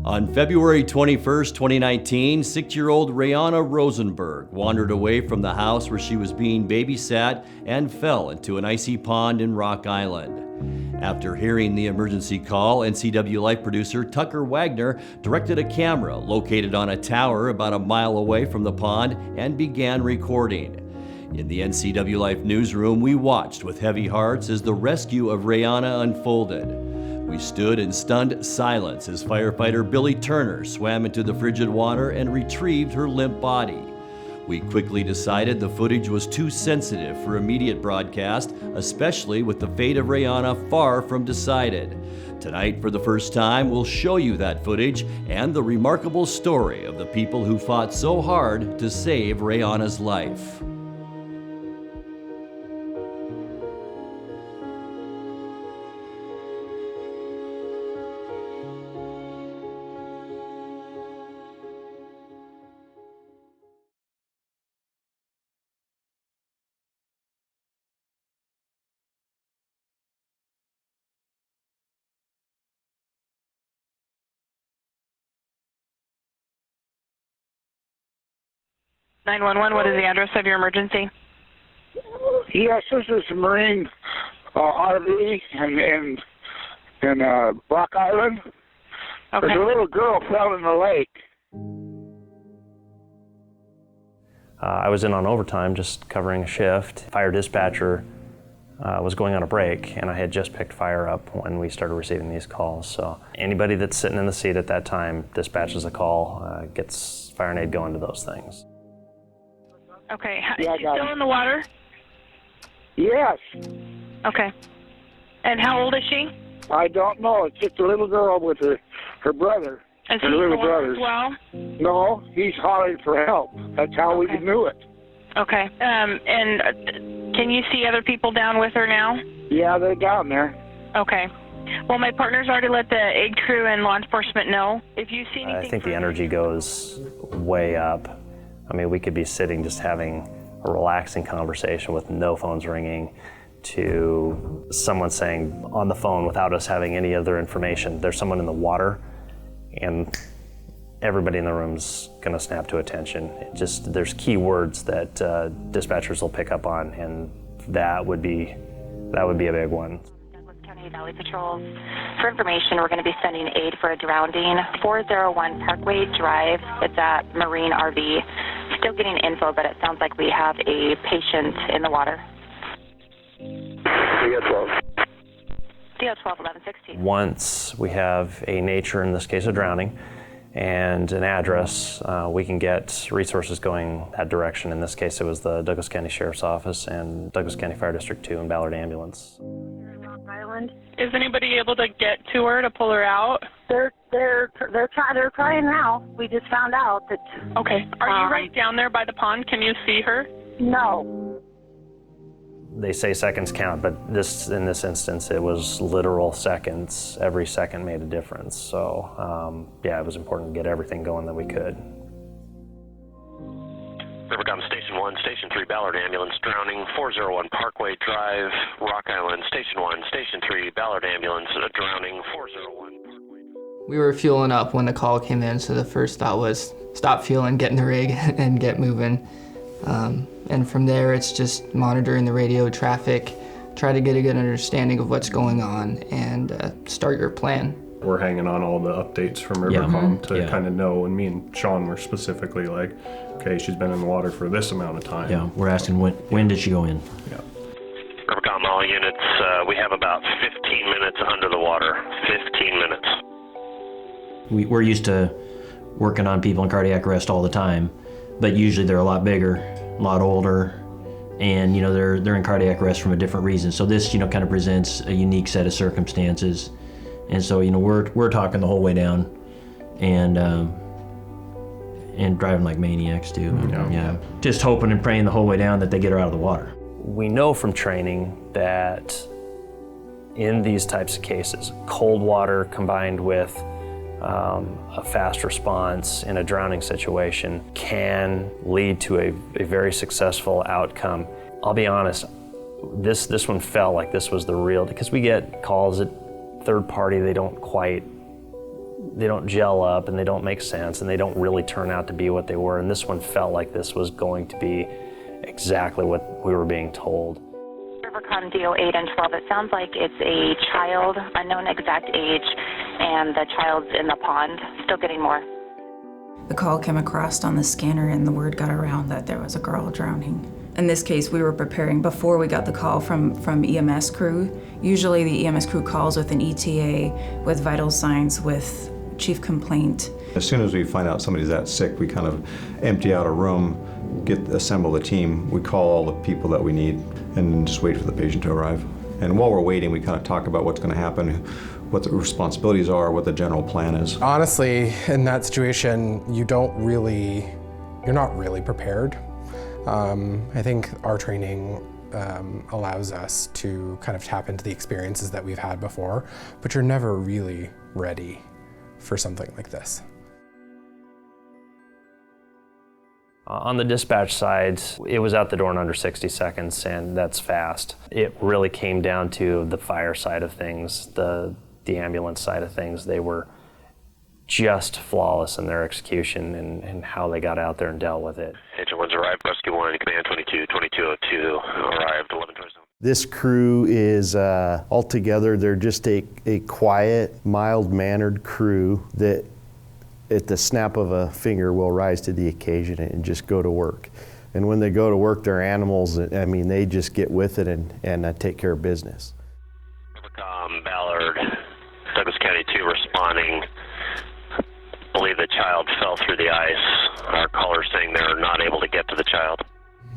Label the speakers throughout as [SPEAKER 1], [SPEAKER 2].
[SPEAKER 1] On February 21st, 2019, 6-year-old Rae'Ana Rosenberg wandered away from the house where she was being babysat and fell into an icy pond in Rock Island. After hearing the emergency call, NCW Life producer Tucker Wagner directed a camera located on a tower about a mile away from the pond and began recording. In the NCW Life newsroom, we watched with heavy hearts as the rescue of Rae'Ana unfolded. We stood in stunned silence as firefighter Billy Turner swam into the frigid water and retrieved her limp body. We quickly decided the footage was too sensitive for immediate broadcast, especially with the fate of Rae'Ana far from decided. Tonight, for the first time, we'll show you that footage and the remarkable story of the people who fought so hard to save Rae'Ana's life.
[SPEAKER 2] What is the address of your emergency?
[SPEAKER 3] Yes, this is Marine RV in Rock Island.
[SPEAKER 2] Okay.
[SPEAKER 3] There's a little girl fell in the lake.
[SPEAKER 4] I was in on overtime, just covering a shift. Fire dispatcher was going on a break, and I had just picked fire up when we started receiving these calls. So anybody that's sitting in the seat at that time dispatches a call, gets fire and aid going to those things.
[SPEAKER 2] Okay.
[SPEAKER 3] Yeah,
[SPEAKER 2] is she still in the water?
[SPEAKER 3] Yes.
[SPEAKER 2] Okay. And how old is she?
[SPEAKER 3] I don't know. It's just a little girl with her brother.
[SPEAKER 2] Is
[SPEAKER 3] her
[SPEAKER 2] he
[SPEAKER 3] little
[SPEAKER 2] in the water
[SPEAKER 3] brothers.
[SPEAKER 2] as well?
[SPEAKER 3] No, he's hollering for help. That's how we knew it.
[SPEAKER 2] Okay. And can you see other people down with her now?
[SPEAKER 3] Yeah, they're down there.
[SPEAKER 2] Okay. Well, my partner's already let the aid crew and law enforcement know. If you see anything...
[SPEAKER 4] I think the energy goes way up. I mean, we could be sitting just having a relaxing conversation with no phones ringing to someone saying on the phone without us having any other information, there's someone in the water, and everybody in the room's gonna snap to attention. There's key words that dispatchers will pick up on, and that would be a big one.
[SPEAKER 5] County Valley Patrols. For information, we're going to be sending aid for a drowning. 401 Parkway Drive. It's at Marine RV. Still getting info, but it sounds like we have a patient in the water.
[SPEAKER 3] DO12.
[SPEAKER 5] DO12 1116.
[SPEAKER 4] Once we have a nature, in this case a drowning, and an address, we can get resources going that direction. In this case, it was the Douglas County Sheriff's Office and Douglas County Fire District 2 and Ballard Ambulance.
[SPEAKER 2] Island. Is anybody able to get to her to pull her out?
[SPEAKER 6] They're trying now. We just found out that.
[SPEAKER 2] Okay. Are you right down there by the pond? Can you see her?
[SPEAKER 6] No.
[SPEAKER 4] They say seconds count, but in this instance, it was literal seconds. Every second made a difference. So, yeah, it was important to get everything going that we could.
[SPEAKER 7] Rivercom Station 1, Station 3, Ballard Ambulance, drowning, 401 Parkway Drive, Rock Island, Station 1, Station 3, Ballard Ambulance, drowning, 401 Parkway.
[SPEAKER 8] We were fueling up when the call came in, so the first thought was stop fueling, get in the rig, and get moving. And from there, it's just monitoring the radio traffic, try to get a good understanding of what's going on, and start your plan.
[SPEAKER 9] We're hanging on all the updates from Rivercom to kind of know, and me and Sean were specifically like, okay, she's been in the water for this amount of time.
[SPEAKER 10] Yeah, we're asking when did she go in?
[SPEAKER 9] Yeah.
[SPEAKER 7] Rivercom, all units, we have about 15 minutes under the water. 15 minutes.
[SPEAKER 10] We're used to working on people in cardiac arrest all the time, but usually they're a lot bigger, a lot older, and they're in cardiac arrest from a different reason. So this kind of presents a unique set of circumstances. And so, we're talking the whole way down, and driving like maniacs too. Yeah. Just hoping and praying the whole way down that they get her out of the water.
[SPEAKER 4] We know from training that in these types of cases, cold water combined with a fast response in a drowning situation can lead to a very successful outcome. I'll be honest, this one felt like this was the real, because we get calls at third party, they don't quite they don't gel up and they don't make sense and they don't really turn out to be what they were. And this one felt like this was going to be exactly what we were being told.
[SPEAKER 5] Rivercom DO 8 and 12, it sounds like it's a child, unknown exact age, and the child's in the pond, still getting more.
[SPEAKER 11] The call came across on the scanner and the word got around that there was a girl drowning. In this case, we were preparing before we got the call from EMS crew. Usually the EMS crew calls with an ETA, with vital signs, with chief complaint.
[SPEAKER 12] As soon as we find out somebody's that sick, we kind of empty out a room, assemble the team, we call all the people that we need, and just wait for the patient to arrive. And while we're waiting, we kind of talk about what's going to happen, what the responsibilities are, what the general plan is.
[SPEAKER 13] Honestly, in that situation, you're not really prepared. I think our training allows us to kind of tap into the experiences that we've had before, but you're never really ready for something like this.
[SPEAKER 4] On the dispatch side, it was out the door in under 60 seconds, and that's fast. It really came down to the fire side of things, the ambulance side of things. They were just flawless in their execution and how they got out there and dealt with it.
[SPEAKER 7] Agent 1's arrived, Rescue 1, Command 2202 arrived, 11:27.
[SPEAKER 14] This crew is altogether, they're just a quiet, mild-mannered crew that at the snap of a finger will rise to the occasion and just go to work. And when they go to work, they're animals. I mean, they just get with it and take care of business.
[SPEAKER 7] Ballard, Douglas County 2 responding. Believe the child fell through the ice. Our caller's saying they're not able to get to the child.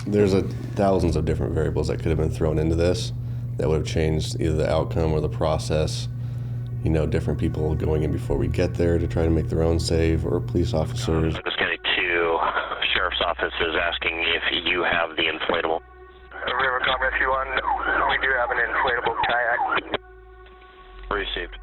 [SPEAKER 15] There's thousands of different variables that could have been thrown into this that would have changed either the outcome or the process. You know, different people going in before we get there to try to make their own save, or police officers.
[SPEAKER 7] Douglas County 2 Sheriff's Office is asking if you have the inflatable.
[SPEAKER 16] Rivercom Rescue 1, we do have an inflatable kayak.
[SPEAKER 7] Received.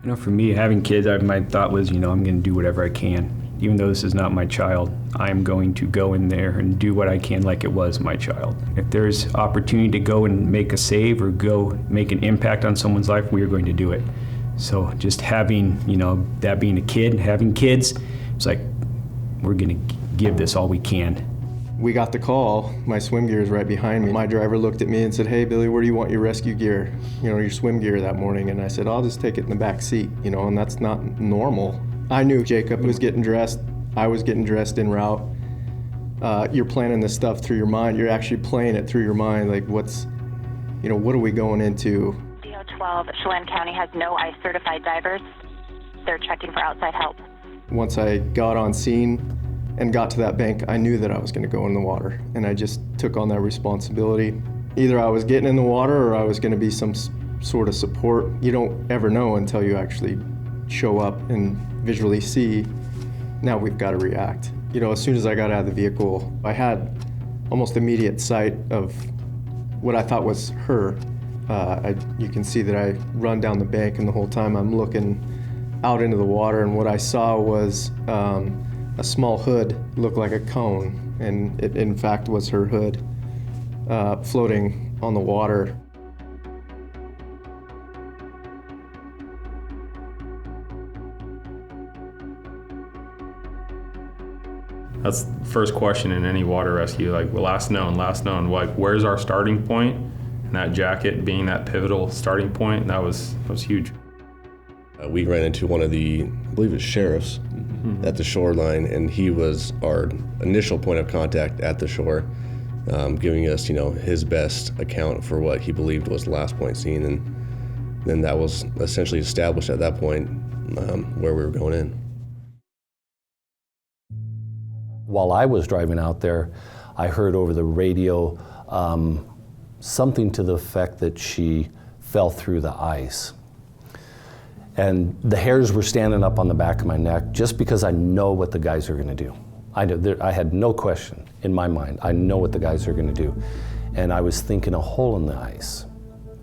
[SPEAKER 17] You know, for me, having kids, my thought was, I'm going to do whatever I can. Even though this is not my child, I'm going to go in there and do what I can like it was my child. If there's opportunity to go and make a save or go make an impact on someone's life, we are going to do it. So just having, that being a kid, having kids, it's like, we're going to give this all we can.
[SPEAKER 18] We got the call, my swim gear is right behind me. My driver looked at me and said, "Hey Billy, where do you want your rescue gear, your swim gear that morning?" And I said, "I'll just take it in the back seat, and that's not normal." I knew Jacob was getting dressed, I was getting dressed en route. You're planning this stuff through your mind, you're actually playing it through your mind, like what are we going into?
[SPEAKER 5] DO 12, Chelan County has no ICE certified divers. They're checking for outside help.
[SPEAKER 18] Once I got on scene and got to that bank, I knew that I was going to go in the water, and I just took on that responsibility. Either I was getting in the water or I was going to be some sort of support. You don't ever know until you actually show up and visually see. Now we've got to react. As soon as I got out of the vehicle, I had almost immediate sight of what I thought was her. You can see that I run down the bank, and the whole time I'm looking out into the water, and what I saw was a small hood, looked like a cone, and it in fact was her hood floating on the water.
[SPEAKER 17] That's the first question in any water rescue, like, well, last known, like, where's our starting point? And that jacket being that pivotal starting point, that was huge.
[SPEAKER 15] We ran into one of the, I believe it's sheriffs, at the shoreline, and he was our initial point of contact at the shore, giving us, his best account for what he believed was the last point seen, and then that was essentially established at that point where we were going in.
[SPEAKER 19] While I was driving out there, I heard over the radio something to the effect that she fell through the ice. And the hairs were standing up on the back of my neck just because I know what the guys are going to do. I had no question in my mind. I know what the guys are going to do. And I was thinking a hole in the ice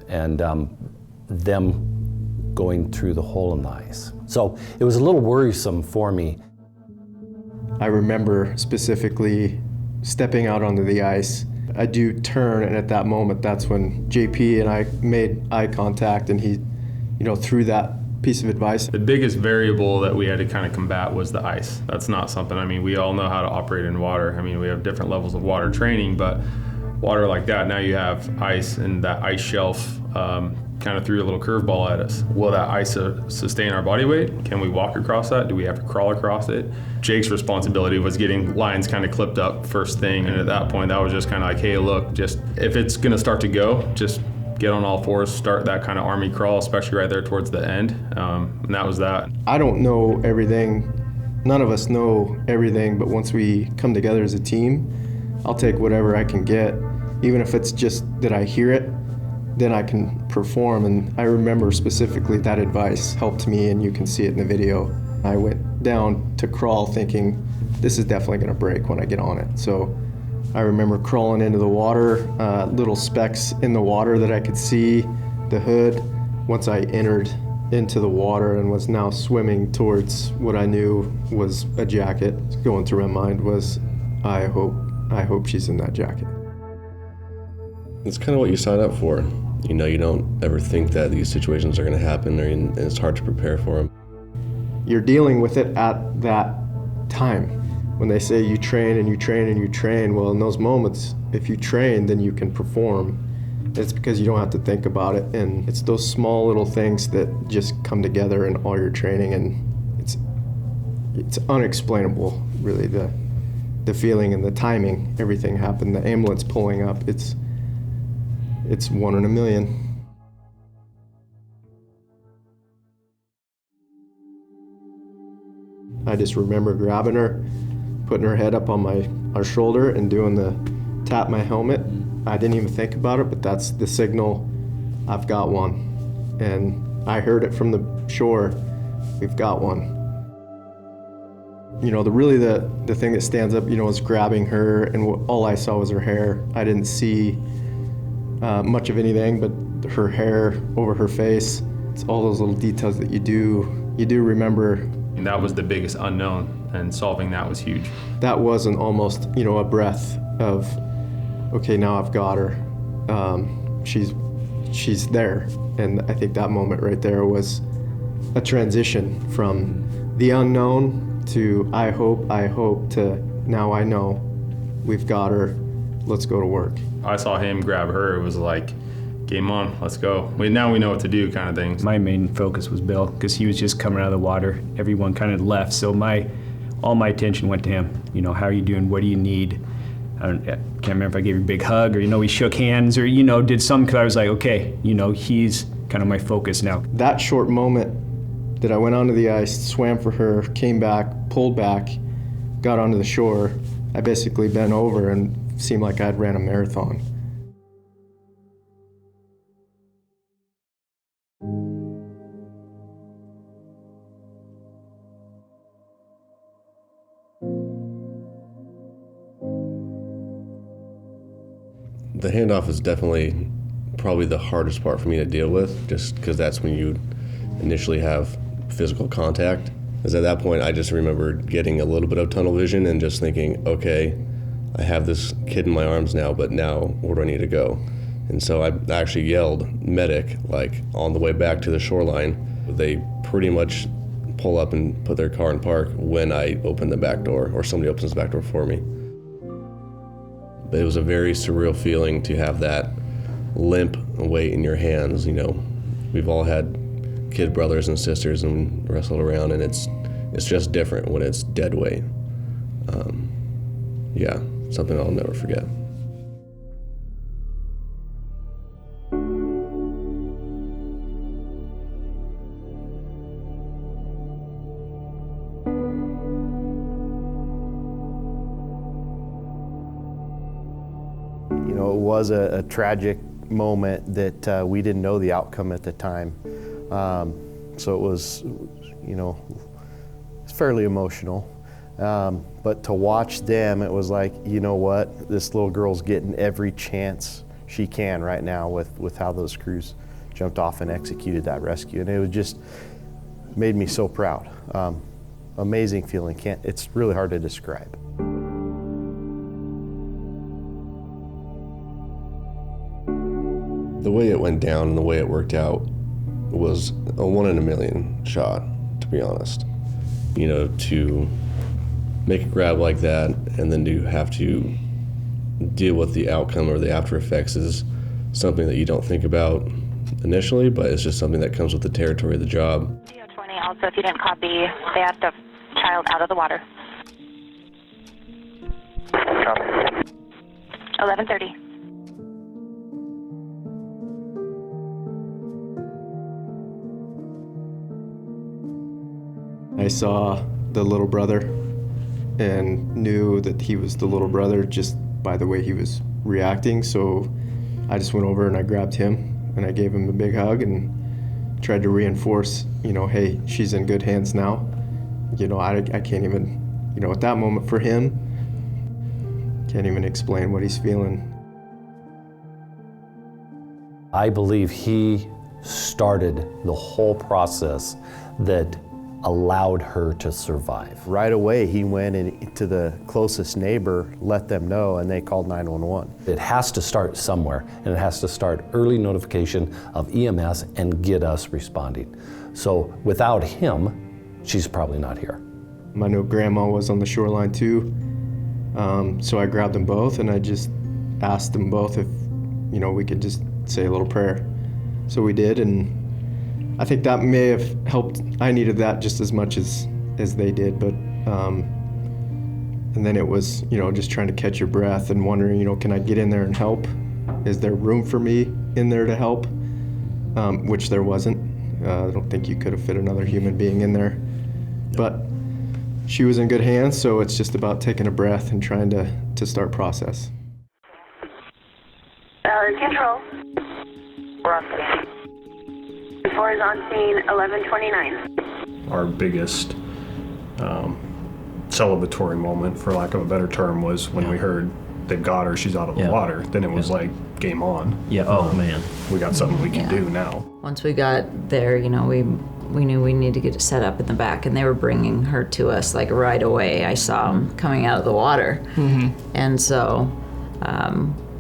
[SPEAKER 19] and them going through the hole in the ice. So it was a little worrisome for me.
[SPEAKER 18] I remember specifically stepping out onto the ice. I do turn, and at that moment, that's when JP and I made eye contact, and he, through that piece of advice.
[SPEAKER 20] The biggest variable that we had to kind of combat was the ice. That's not something, I mean, we all know how to operate in water. I mean, we have different levels of water training, but water like that, now you have ice, and that ice shelf kind of threw a little curveball at us. Will that ice sustain our body weight? Can we walk across that? Do we have to crawl across it? Jake's responsibility was getting lines kind of clipped up first thing, and at that point, that was just kind of like, hey, look, just if it's gonna start to go, just get on all fours, start that kind of army crawl, especially right there towards the end, and that was that.
[SPEAKER 18] I don't know everything. None of us know everything, but once we come together as a team, I'll take whatever I can get, even if it's just that I hear it, then I can perform. And I remember specifically that advice helped me, and you can see it in the video. I went down to crawl thinking, this is definitely gonna break when I get on it. So I remember crawling into the water, little specks in the water that I could see, the hood. Once I entered into the water and was now swimming towards what I knew was a jacket, going through my mind was, I hope she's in that jacket.
[SPEAKER 15] It's kind of what you sign up for. You know, you don't ever think that these situations are going to happen, and it's hard to prepare for them.
[SPEAKER 18] You're dealing with it at that time. When they say you train and you train and you train, well, in those moments, if you train, then you can perform. It's because you don't have to think about it, and it's those small little things that just come together in all your training, and it's unexplainable, really, the feeling and the timing. Everything happened. The ambulance pulling up, it's one in a million. I just remember grabbing her, putting her head up on our shoulder and doing the tap my helmet. I didn't even think about it, but that's the signal, I've got one. And I heard it from the shore, we've got one. You know, the thing that stands up, you know, is grabbing her, and all I saw was her hair. I didn't see much of anything but her hair over her face. It's all those little details that you do remember.
[SPEAKER 20] And that was the biggest unknown, and solving that was huge.
[SPEAKER 18] That wasn't almost, you know, a breath of, okay, now I've got her. She's there. And I think that moment right there was a transition from the unknown to I hope to now I know we've got her, let's go to work.
[SPEAKER 20] I saw him grab her, it was like, game on, let's go. Now we know what to do kind of thing.
[SPEAKER 17] My main focus was Bill, because he was just coming out of the water. Everyone kind of left, so all my attention went to him. You know, how are you doing? What do you need? I can't remember if I gave you a big hug, or, you know, we shook hands, or, you know, did something, because I was like, okay, you know, he's kind of my focus now.
[SPEAKER 18] That short moment that I went onto the ice, swam for her, came back, pulled back, got onto the shore, I basically bent over and seemed like I'd ran a marathon.
[SPEAKER 15] The handoff is definitely probably the hardest part for me to deal with, just because that's when you initially have physical contact. Because at that point, I just remember getting a little bit of tunnel vision and just thinking, okay, I have this kid in my arms now, but now where do I need to go? And so I actually yelled medic, like on the way back to the shoreline. They pretty much pull up and put their car in park when I open the back door, or somebody opens the back door for me. But it was a very surreal feeling to have that limp weight in your hands. You know, we've all had kid brothers and sisters and wrestled around, and it's just different when it's dead weight. Yeah, something I'll never forget.
[SPEAKER 14] You know, it was a tragic moment that we didn't know the outcome at the time. So it was, you know, it's fairly emotional. But to watch them, it was like, you know what, this little girl's getting every chance she can right now with how those crews jumped off and executed that rescue. And it was just made me so proud. Amazing feeling. It's really hard to describe.
[SPEAKER 15] The way it went down and the way it worked out was a 1 in a million shot, to be honest. You know, to make a grab like that and then to have to deal with the outcome or the after effects is something that you don't think about initially, but it's just something that comes with the territory of the job.
[SPEAKER 5] CO20 also, if you didn't copy, they have the child out of the water. 11:30.
[SPEAKER 18] I saw the little brother and knew that he was the little brother just by the way he was reacting, so I just went over and I grabbed him and I gave him a big hug and tried to reinforce, you know, hey, she's in good hands now. You know, I can't even, you know, at that moment for him, can't even explain what he's feeling.
[SPEAKER 19] I believe he started the whole process that allowed her to survive.
[SPEAKER 14] Right away, he went into the closest neighbor, let them know, and they called 911.
[SPEAKER 19] It has to start somewhere, and it has to start early notification of EMS and get us responding. So without him, she's probably not here.
[SPEAKER 18] I know Grandma was on the shoreline too, so I grabbed them both and I just asked them both if, you know, we could just say a little prayer. So we did, and I think that may have helped. I needed that just as much as they did, but and then it was, you know, just trying to catch your breath and wondering, you know, can I get in there and help? Is there room for me in there to help? Which there wasn't. I don't think you could have fit another human being in there, but she was in good hands, so it's just about taking a breath and trying to start process.
[SPEAKER 6] Control. We're on scene. 4 is on scene, 11:29.
[SPEAKER 9] Our biggest celebratory moment, for lack of a better term, was when we heard they've got her, she's out of the water. Then it was like game on.
[SPEAKER 10] Yeah. Oh man,
[SPEAKER 9] we got something we can do now.
[SPEAKER 21] Once we got there, you know, we knew we needed to get it set up in the back, and they were bringing her to us like right away. I saw them coming out of the water, and so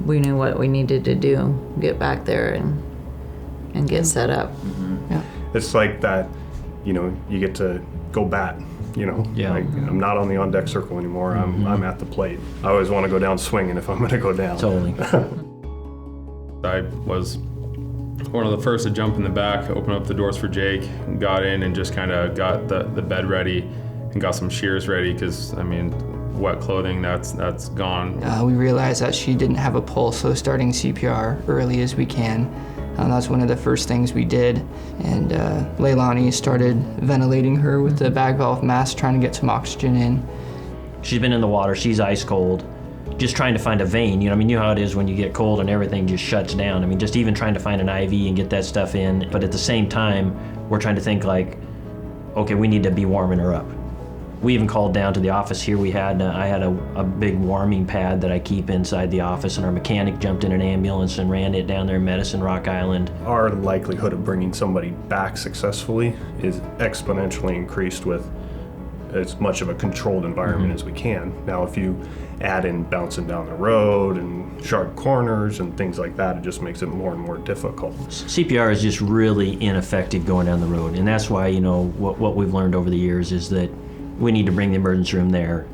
[SPEAKER 21] we knew what we needed to do, get back there and get set up.
[SPEAKER 9] It's like that, you know, you get to go bat, you know. Like, I'm not on the on-deck circle anymore. I'm at the plate. I always want to go down swinging if I'm going to go down.
[SPEAKER 10] Totally.
[SPEAKER 20] I was one of the first to jump in the back, open up the doors for Jake, got in and just kind of got the bed ready and got some shears ready because, I mean, wet clothing, that's gone.
[SPEAKER 8] We realized that she didn't have a pulse, so starting CPR early as we can. That's one of the first things we did. And Leilani started ventilating her with the bag valve mask, trying to get some oxygen in.
[SPEAKER 10] She's been in the water, she's ice cold, just trying to find a vein. You know, I mean, you know how it is when you get cold and everything just shuts down. I mean, just even trying to find an IV and get that stuff in. But at the same time, we're trying to think like, okay, we need to be warming her up. We even called down to the office here. I had a big warming pad that I keep inside the office, and our mechanic jumped in an ambulance and ran it down there in Medicine Rock Island.
[SPEAKER 9] Our likelihood of bringing somebody back successfully is exponentially increased with as much of a controlled environment as we can. Now, if you add in bouncing down the road and sharp corners and things like that, it just makes it more and more difficult.
[SPEAKER 10] CPR is just really ineffective going down the road, and that's why, you know, what we've learned over the years is that we need to bring the emergency room there,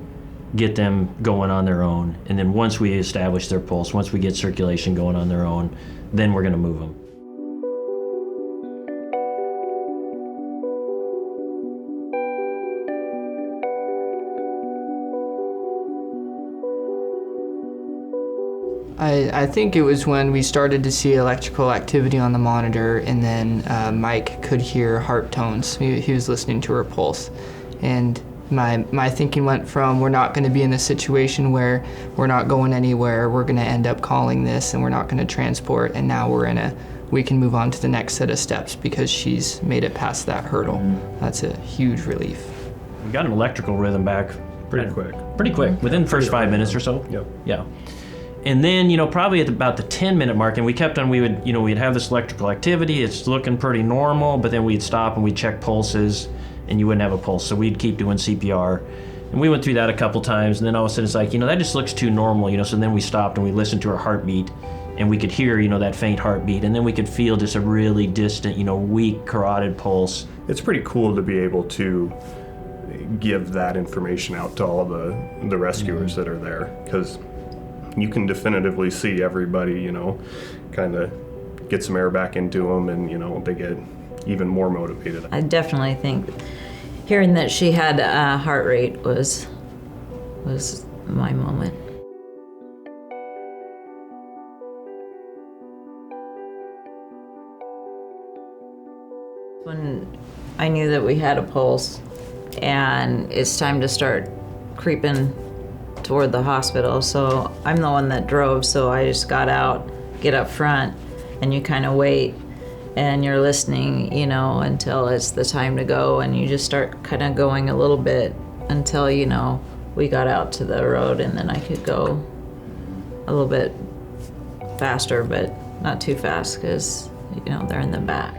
[SPEAKER 10] get them going on their own, and then once we establish their pulse, once we get circulation going on their own, then we're going to move them.
[SPEAKER 8] I think it was when we started to see electrical activity on the monitor, and then Mike could hear heart tones. He was listening to her pulse. And my thinking went from, we're not going to be in a situation where we're not going anywhere, we're going to end up calling this and we're not going to transport, and now we can move on to the next set of steps because she's made it past that hurdle. That's a huge relief.
[SPEAKER 10] We got an electrical rhythm back
[SPEAKER 9] pretty quick.
[SPEAKER 10] Pretty quick, within the first 5 minutes or so.
[SPEAKER 9] Yep.
[SPEAKER 10] Yeah. And then, you know, probably at about the 10-minute mark, and we kept on, we'd have this electrical activity, it's looking pretty normal, but then we'd stop and we'd check pulses, and you wouldn't have a pulse, so we'd keep doing CPR. And we went through that a couple times, and then all of a sudden it's like, you know, that just looks too normal, you know, so then we stopped and we listened to her heartbeat, and we could hear, that faint heartbeat, and then we could feel just a really distant, weak carotid pulse.
[SPEAKER 9] It's pretty cool to be able to give that information out to all the rescuers that are there, because you can definitively see everybody, kind of get some air back into them, and they get even more motivated.
[SPEAKER 21] I definitely think hearing that she had a heart rate was my moment. When I knew that we had a pulse and it's time to start creeping toward the hospital, so I'm the one that drove, so I just got out, get up front, and you kind of wait and you're listening, until it's the time to go, and you just start kind of going a little bit until, we got out to the road, and then I could go a little bit faster, but not too fast because, they're in the back.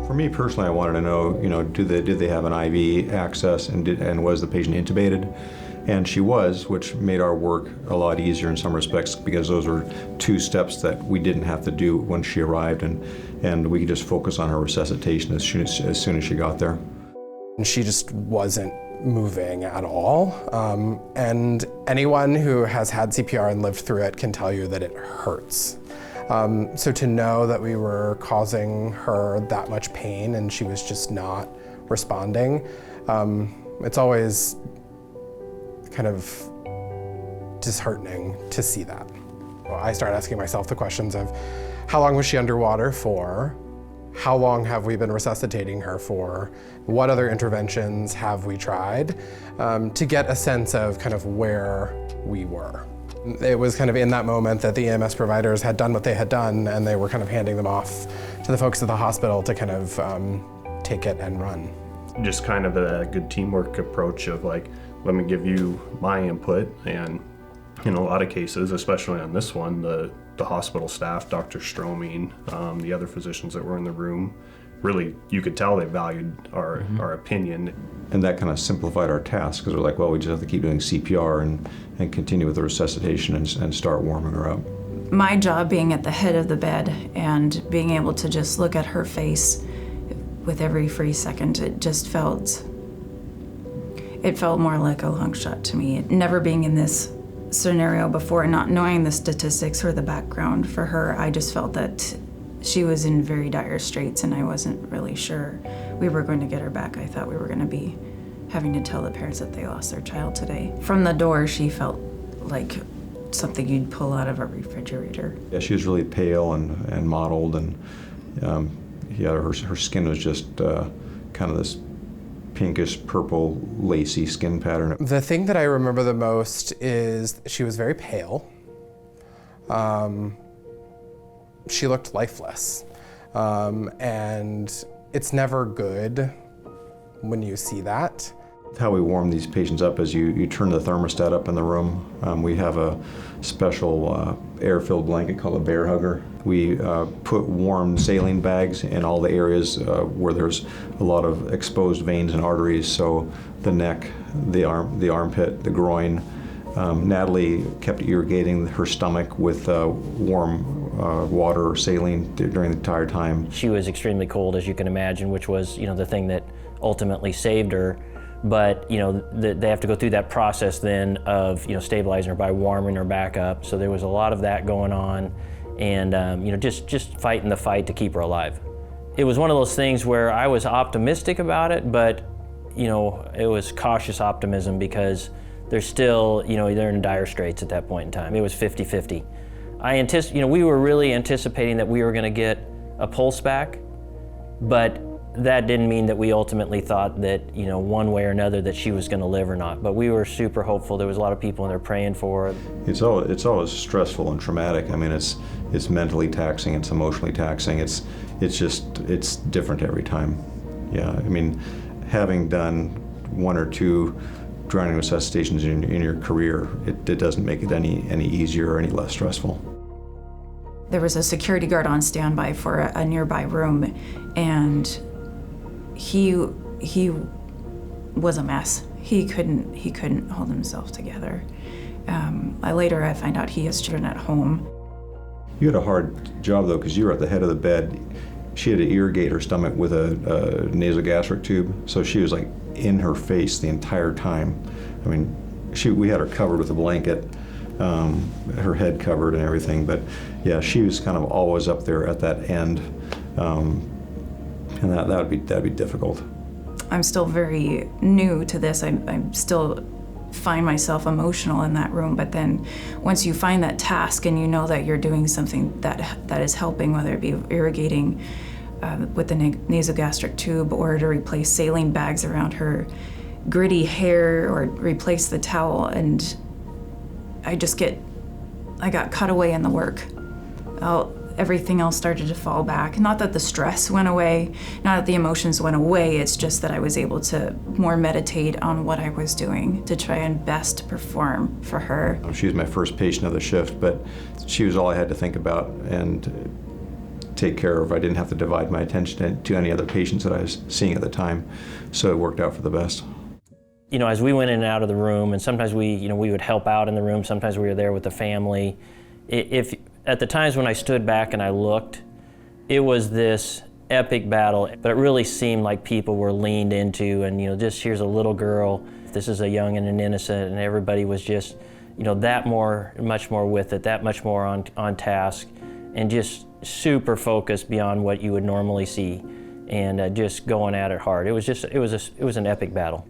[SPEAKER 12] For me personally, I wanted to know, did they have an IV access, and was the patient intubated? And she was, which made our work a lot easier in some respects, because those were 2 steps that we didn't have to do when she arrived, and we could just focus on her resuscitation as soon as she got there.
[SPEAKER 13] And she just wasn't moving at all. And anyone who has had CPR and lived through it can tell you that it hurts. So to know that we were causing her that much pain and she was just not responding, it's always kind of disheartening to see that. I started asking myself the questions of how long was she underwater for? How long have we been resuscitating her for? What other interventions have we tried? To get a sense of kind of where we were. It was kind of in that moment that the EMS providers had done what they had done, and they were kind of handing them off to the folks at the hospital to kind of take it and run.
[SPEAKER 9] Just kind of a good teamwork approach of like, let me give you my input, and in a lot of cases, especially on this one, the hospital staff, Dr. Stroming, the other physicians that were in the room, really, you could tell they valued our opinion.
[SPEAKER 12] And that kind of simplified our task, because we're like, well, we just have to keep doing CPR and continue with the resuscitation and start warming her up.
[SPEAKER 11] My job being at the head of the bed and being able to just look at her face with every free second, it felt more like a long shot to me. Never being in this scenario before, not knowing the statistics or the background for her, I just felt that she was in very dire straits, and I wasn't really sure we were going to get her back. I thought we were going to be having to tell the parents that they lost their child today. From the door, she felt like something you'd pull out of a refrigerator.
[SPEAKER 12] Yeah, she was really pale and mottled, and her skin was just kind of this pinkish purple lacy skin pattern.
[SPEAKER 13] The thing that I remember the most is she was very pale. She looked lifeless. And it's never good when you see that.
[SPEAKER 12] How we warm these patients up is you turn the thermostat up in the room. We have a special air-filled blanket called a bear hugger. We put warm saline bags in all the areas where there's a lot of exposed veins and arteries, so the neck, the armpit, the groin. Natalie kept irrigating her stomach with warm water or saline during the entire time.
[SPEAKER 10] She was extremely cold, as you can imagine, which was, the thing that ultimately saved her. But, they have to go through that process then of, stabilizing her by warming her back up. So there was a lot of that going on, and, just fighting the fight to keep her alive. It was one of those things where I was optimistic about it, but, it was cautious optimism, because they're still, they're in dire straits at that point in time. It was 50-50. We were really anticipating that we were going to get a pulse back, but that didn't mean that we ultimately thought that, one way or another that she was going to live or not. But we were super hopeful. There was a lot of people in there praying for her.
[SPEAKER 12] It's always stressful and traumatic. I mean, it's mentally taxing, it's emotionally taxing. It's different every time. Yeah, I mean, having done 1 or 2 drowning resuscitations in your career, it doesn't make it any easier or any less stressful.
[SPEAKER 11] There was a security guard on standby for a nearby room, and he was a mess. He couldn't hold himself together. Later I find out he has children at home.
[SPEAKER 12] You had a hard job though, because you were at the head of the bed. She had to irrigate her stomach with a nasogastric tube, so she was like in her face the entire time. I mean, we had her covered with a blanket, her head covered and everything, but yeah, she was kind of always up there at that end, and that'd be difficult.
[SPEAKER 11] I'm still very new to this. I'm still find myself emotional in that room, but then once you find that task and you know that you're doing something that is helping, whether it be irrigating with the nasogastric tube or to replace saline bags around her gritty hair or replace the towel, and I got cut away in the work. Everything else started to fall back. Not that the stress went away, not that the emotions went away, it's just that I was able to more meditate on what I was doing to try and best perform for her.
[SPEAKER 12] She was my first patient of the shift, but she was all I had to think about and take care of. I didn't have to divide my attention to any other patients that I was seeing at the time, so it worked out for the best.
[SPEAKER 4] You know, as we went in and out of the room, and sometimes we would help out in the room, sometimes we were there with the family. At the times when I stood back and I looked, it was this epic battle, but it really seemed like people were leaned into, and just here's a little girl, this is a young and an innocent, and everybody was just, much more with it, that much more on task, and just super focused beyond what you would normally see, and just going at it hard. It was an epic battle.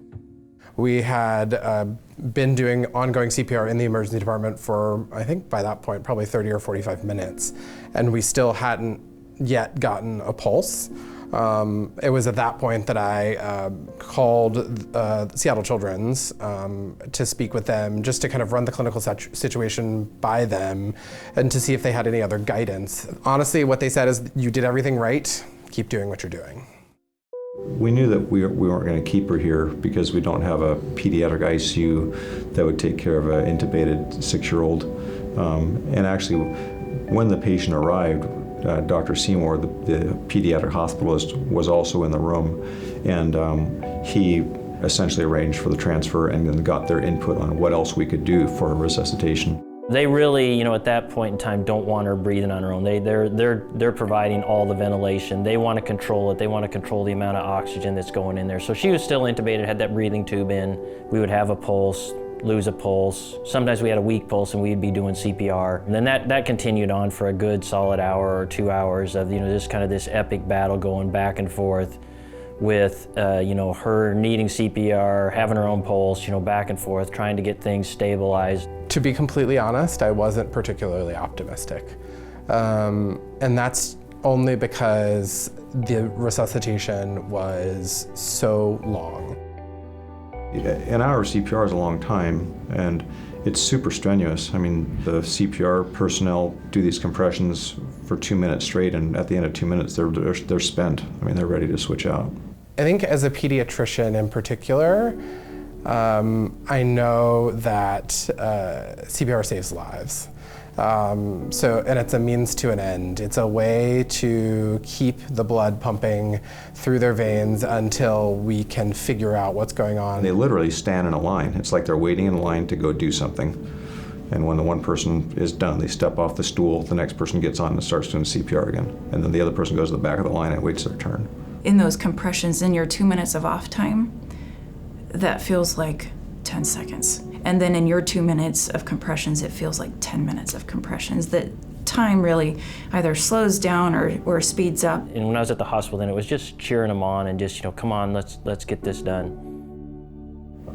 [SPEAKER 13] We had been doing ongoing CPR in the emergency department for, I think by that point, probably 30 or 45 minutes, and we still hadn't yet gotten a pulse. It was at that point that I called Seattle Children's to speak with them, just to kind of run the clinical situation by them and to see if they had any other guidance. Honestly, what they said is, you did everything right, keep doing what you're doing.
[SPEAKER 12] We knew that we weren't going to keep her here because we don't have a pediatric ICU that would take care of an intubated 6-year-old. And actually, when the patient arrived, Dr. Seymour, the pediatric hospitalist, was also in the room, and he essentially arranged for the transfer and then got their input on what else we could do for resuscitation.
[SPEAKER 4] They really, at that point in time, don't want her breathing on her own. They're providing all the ventilation. They want to control it. They want to control the amount of oxygen that's going in there. So she was still intubated, had that breathing tube in. We would have a pulse, lose a pulse. Sometimes we had a weak pulse and we'd be doing CPR. And then that continued on for a good solid hour or 2 hours of, just kind of this epic battle going back and forth with, her needing CPR, having her own pulse, back and forth, trying to get things stabilized.
[SPEAKER 13] To be completely honest, I wasn't particularly optimistic. And that's only because the resuscitation was so long.
[SPEAKER 12] An hour of CPR is a long time, and it's super strenuous. I mean, the CPR personnel do these compressions for 2 minutes straight, and at the end of 2 minutes, they're spent. I mean, they're ready to switch out.
[SPEAKER 13] I think as a pediatrician in particular, I know that CPR saves lives. And it's a means to an end. It's a way to keep the blood pumping through their veins until we can figure out what's going on.
[SPEAKER 12] They literally stand in a line. It's like they're waiting in line to go do something. And when the one person is done, they step off the stool, the next person gets on and starts doing CPR again. And then the other person goes to the back of the line and waits their turn.
[SPEAKER 11] In those compressions, in your 2 minutes of off time, that feels like 10 seconds. And then in your 2 minutes of compressions, it feels like 10 minutes of compressions. That time really either slows down or speeds up.
[SPEAKER 4] And when I was at the hospital then, it was just cheering them on and just, come on, let's get this done.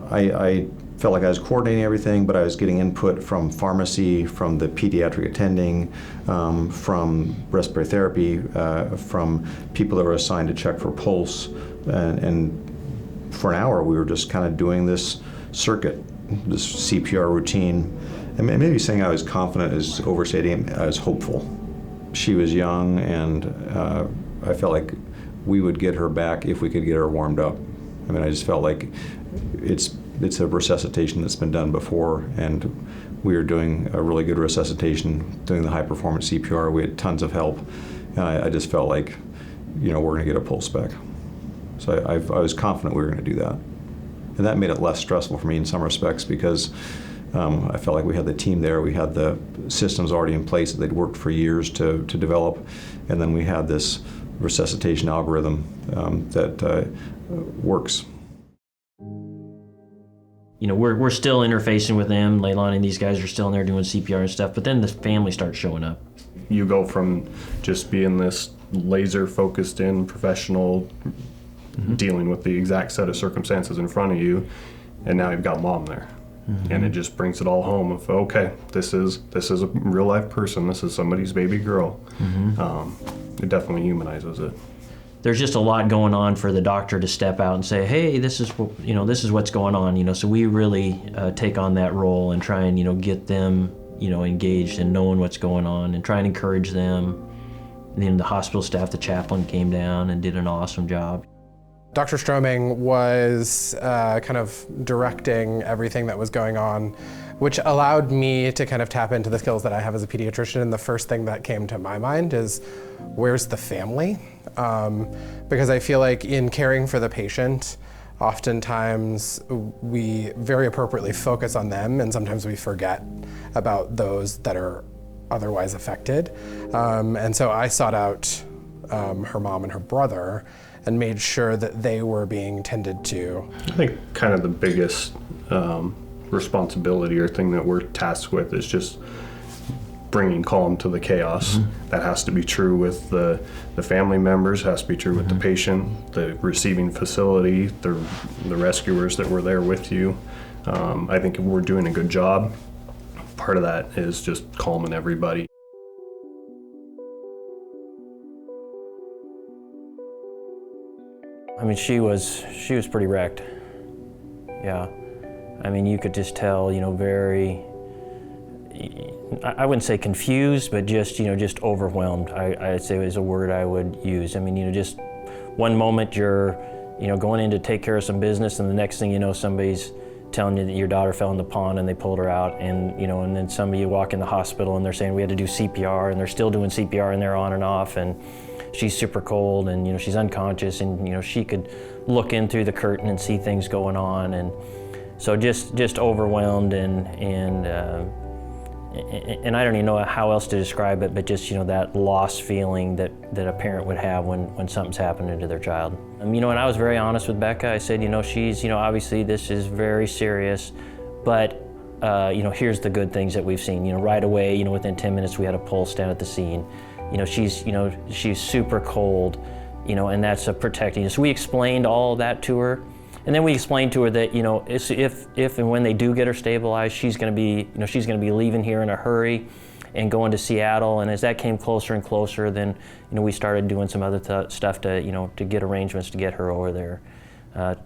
[SPEAKER 12] I felt like I was coordinating everything, but I was getting input from pharmacy, from the pediatric attending, from respiratory therapy, from people that were assigned to check for pulse. And for an hour, we were just kind of doing this circuit, this CPR routine. And maybe saying I was confident is overstating it. I was hopeful. She was young, and I felt like we would get her back if we could get her warmed up. I mean, I just felt like it's a resuscitation that's been done before, and we were doing a really good resuscitation, doing the high-performance CPR. We had tons of help, and I just felt like, we're going to get a pulse back. So I was confident we were going to do that. And that made it less stressful for me in some respects, because I felt like we had the team there. We had the systems already in place that they'd worked for years to develop. And then we had this resuscitation algorithm that works.
[SPEAKER 10] You know, we're still interfacing with them. Leilani and these guys are still in there doing CPR and stuff, but then the family starts showing up.
[SPEAKER 9] You go from just being this laser focused in professional, dealing with the exact set of circumstances in front of you, and now you've got mom there. And it just brings it all home of, okay, this is a real life person. This is somebody's baby girl. It definitely humanizes it.
[SPEAKER 10] There's just a lot going on for the doctor to step out and say, hey, this is what's going on, so we really take on that role and try and, get them, engaged and knowing what's going on and try and encourage them. And then the hospital staff, the chaplain came down and did an awesome job.
[SPEAKER 13] Dr. Stroming was kind of directing everything that was going on, which allowed me to kind of tap into the skills that I have as a pediatrician. And the first thing that came to my mind is, where's the family? Because I feel like in caring for the patient, oftentimes we very appropriately focus on them, and sometimes we forget about those that are otherwise affected. And so I sought out her mom and her brother and made sure that they were being tended to.
[SPEAKER 9] I think kind of the biggest responsibility or thing that we're tasked with is just bringing calm to the chaos. That has to be true with the family members, has to be true with the patient, the receiving facility, the rescuers that were there with you. I think if we're doing a good job, part of that is just calming everybody.
[SPEAKER 10] I mean, she was pretty wrecked. Yeah. I mean, you could just tell, very, I wouldn't say confused, but just, just overwhelmed. I'd say is a word I would use. I mean, just one moment you're, going in to take care of some business, and the next thing you know, somebody's telling you that your daughter fell in the pond and they pulled her out, and, and then some of you walk in the hospital and they're saying we had to do CPR, and they're still doing CPR and they're on and off, and she's super cold, and she's unconscious, and she could look in through the curtain and see things going on, and so just overwhelmed, and I don't even know how else to describe it, but just that lost feeling that a parent would have when something's happening to their child. And I was very honest with Becca. I said, she's obviously this is very serious, but here's the good things that we've seen. Right away, within 10 minutes we had a pulse down at the scene. She's super cold, and that's a protecting. So we explained all of that to her, and then we explained to her that if and when they do get her stabilized, she's going to be leaving here in a hurry and going to Seattle. And as that came closer and closer, then we started doing some other stuff to get arrangements to get her over there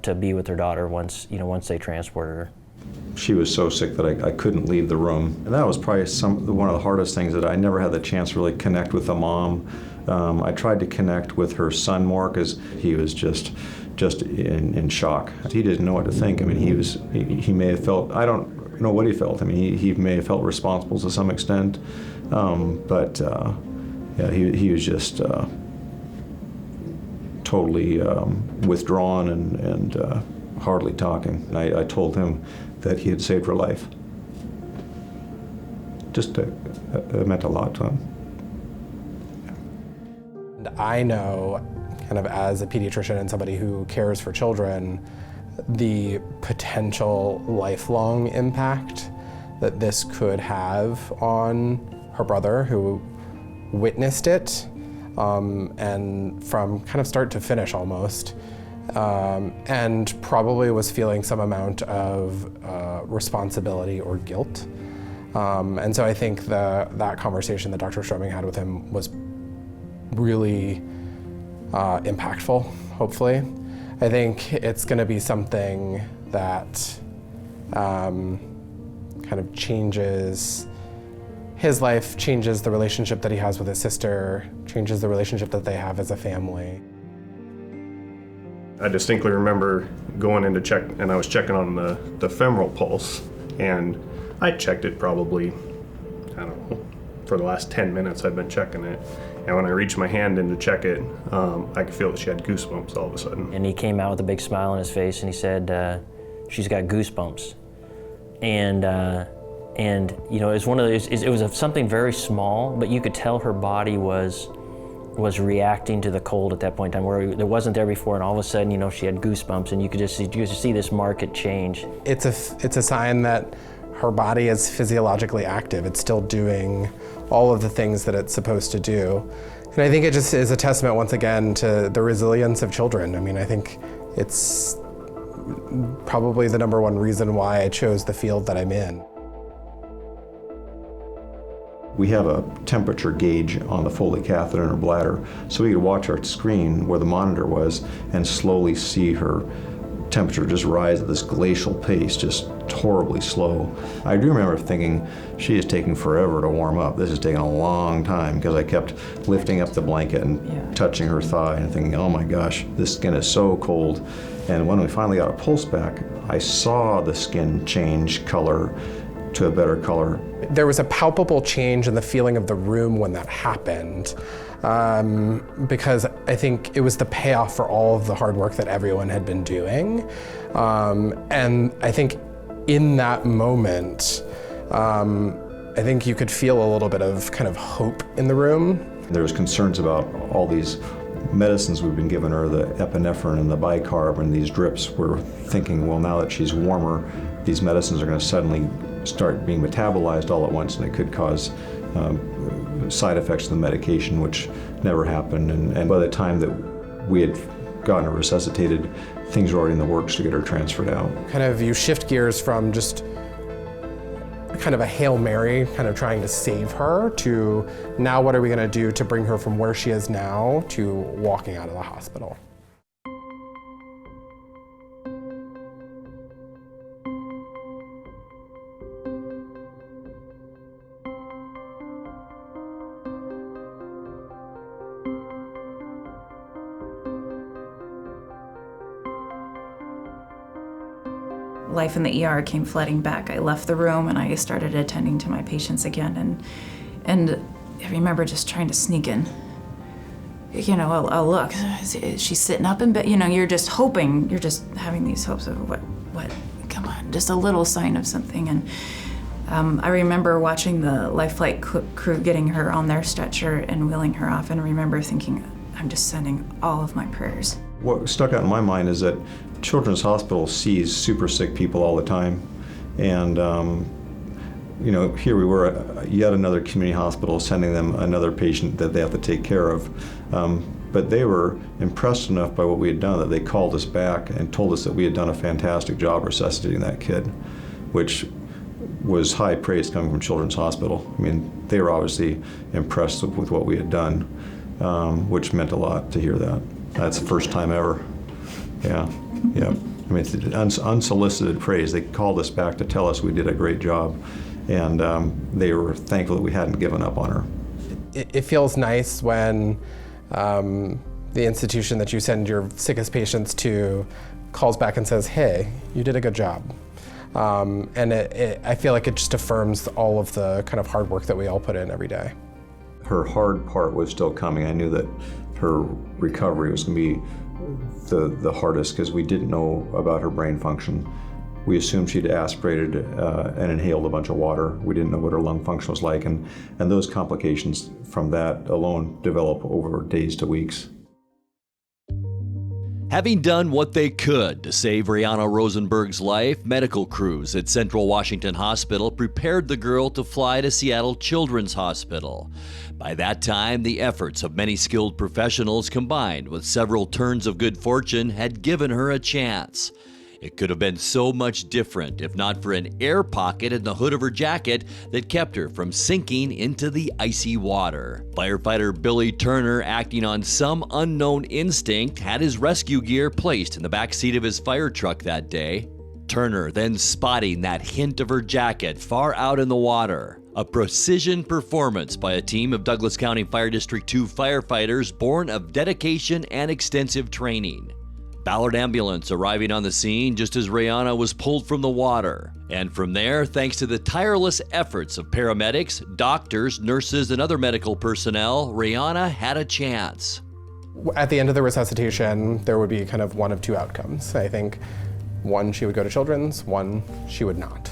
[SPEAKER 10] to be with her daughter once they transported her.
[SPEAKER 12] She was so sick that I couldn't leave the room. And that was probably one of the hardest things, that I never had the chance to really connect with the mom. I tried to connect with her son more because he was just in shock. He didn't know what to think. I mean, he may have felt, I don't know what he felt. I mean, he may have felt responsible to some extent, but yeah, he was just totally withdrawn and hardly talking. And I told him that he had saved her life. It meant a lot to him.
[SPEAKER 13] And I know, kind of as a pediatrician and somebody who cares for children, the potential lifelong impact that this could have on her brother, who witnessed it, and from kind of start to finish almost. And probably was feeling some amount of responsibility or guilt. And so I think that conversation that Dr. Stroming had with him was really impactful, hopefully. I think it's going to be something that kind of changes his life, changes the relationship that he has with his sister, changes the relationship that they have as a family.
[SPEAKER 9] I distinctly remember going in to check, and I was checking on the femoral pulse, and I checked it probably, I don't know, for the last 10 minutes I've been checking it. And when I reached my hand in to check it, I could feel that she had goosebumps all of a sudden.
[SPEAKER 10] And he came out with a big smile on his face, and he said, she's got goosebumps. And
[SPEAKER 4] And you know, it was one of those. It was something very small, but you could tell her body was reacting to the cold at that point in time, where it wasn't there before, and all of a sudden, you know, she had goosebumps, and you could just see this marked change.
[SPEAKER 13] It's a sign that her body is physiologically active. It's still doing all of the things that it's supposed to do. And I think it just is a testament, once again, to the resilience of children. I mean, I think it's probably the #1 reason why I chose the field that I'm in.
[SPEAKER 12] We have a temperature gauge on the Foley catheter in her bladder, so we could watch our screen where the monitor was and slowly see her temperature just rise at this glacial pace, just horribly slow. I do remember thinking, she is taking forever to warm up. This is taking a long time, because I kept lifting up the blanket and touching her thigh and thinking, oh my gosh, this skin is so cold. And when we finally got a pulse back, I saw the skin change color to a better color.
[SPEAKER 13] There was a palpable change in the feeling of the room when that happened, because I think it was the payoff for all of the hard work that everyone had been doing. And I think in that moment, I think you could feel a little bit of kind of hope in the room.
[SPEAKER 12] There was concerns about all these medicines we've been giving her, the epinephrine and the bicarb and these drips. We're thinking, well, now that she's warmer, these medicines are going to suddenly start being metabolized all at once, and it could cause side effects of the medication, which never happened. And by the time that we had gotten her resuscitated, things were already in the works to get her transferred out.
[SPEAKER 13] Kind of you shift gears from just kind of a Hail Mary, kind of trying to save her, to now what are we going to do to bring her from where she is now to walking out of the hospital.
[SPEAKER 11] Life in the ER came flooding back. I left the room and I started attending to my patients again. And I remember just trying to sneak in. You know, I'll look, is she sitting up in bed? You know, you're just hoping, you're just having these hopes of what, come on, just a little sign of something. And I remember watching the life flight crew getting her on their stretcher and wheeling her off, and I remember thinking, I'm just sending all of my prayers.
[SPEAKER 12] What stuck out in my mind is that Children's Hospital sees super sick people all the time, and you know, here we were at yet another community hospital sending them another patient that they have to take care of. But they were impressed enough by what we had done that they called us back and told us that we had done a fantastic job resuscitating that kid, which was high praise coming from Children's Hospital. I mean, they were obviously impressed with what we had done, which meant a lot to hear that. That's the first time ever. Yeah. I mean, it's unsolicited praise. They called us back to tell us we did a great job, and they were thankful that we hadn't given up on her.
[SPEAKER 13] It feels nice when the institution that you send your sickest patients to calls back and says, hey, you did a good job. And I feel like it just affirms all of the kind of hard work that we all put in every day.
[SPEAKER 12] Her hard part was still coming. I knew that her recovery was going to be the hardest, because we didn't know about her brain function. We assumed she'd aspirated and inhaled a bunch of water. We didn't know what her lung function was like, and those complications from that alone develop over days to weeks.
[SPEAKER 1] Having done what they could to save Rae'Ana Rosenberg's life, medical crews at Central Washington Hospital prepared the girl to fly to Seattle Children's Hospital. By that time, the efforts of many skilled professionals combined with several turns of good fortune had given her a chance. It could have been so much different if not for an air pocket in the hood of her jacket that kept her from sinking into the icy water. Firefighter Billy Turner, acting on some unknown instinct, had his rescue gear placed in the back seat of his fire truck that day. Turner then spotting that hint of her jacket far out in the water. A precision performance by a team of Douglas County Fire District 2 firefighters born of dedication and extensive training. Ballard Ambulance arriving on the scene just as Rae'Ana was pulled from the water. And from there, thanks to the tireless efforts of paramedics, doctors, nurses, and other medical personnel, Rae'Ana had a chance.
[SPEAKER 13] At the end of the resuscitation, there would be kind of one of two outcomes. I think one, she would go to Children's, one, she would not.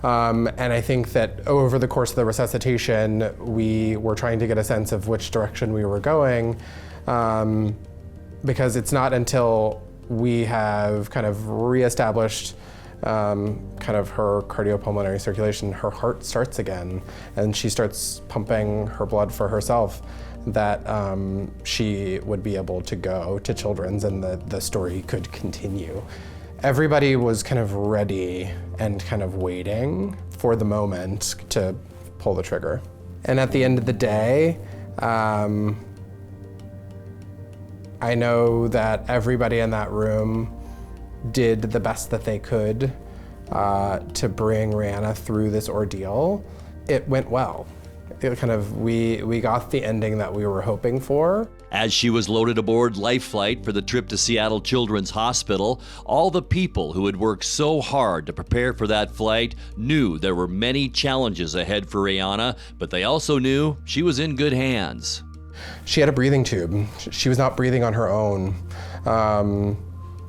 [SPEAKER 13] And I think that over the course of the resuscitation, we were trying to get a sense of which direction we were going, because it's not until we have kind of reestablished kind of her cardiopulmonary circulation, her heart starts again, and she starts pumping her blood for herself, that she would be able to go to Children's and the story could continue. Everybody was kind of ready and kind of waiting for the moment to pull the trigger. And at the end of the day, I know that everybody in that room did the best that they could to bring Rae'Ana through this ordeal. It went well. It kind of, we got the ending that we were hoping for.
[SPEAKER 1] As she was loaded aboard Life Flight for the trip to Seattle Children's Hospital, all the people who had worked so hard to prepare for that flight knew there were many challenges ahead for Rae'Ana, but they also knew she was in good hands.
[SPEAKER 13] She had a breathing tube. She was not breathing on her own.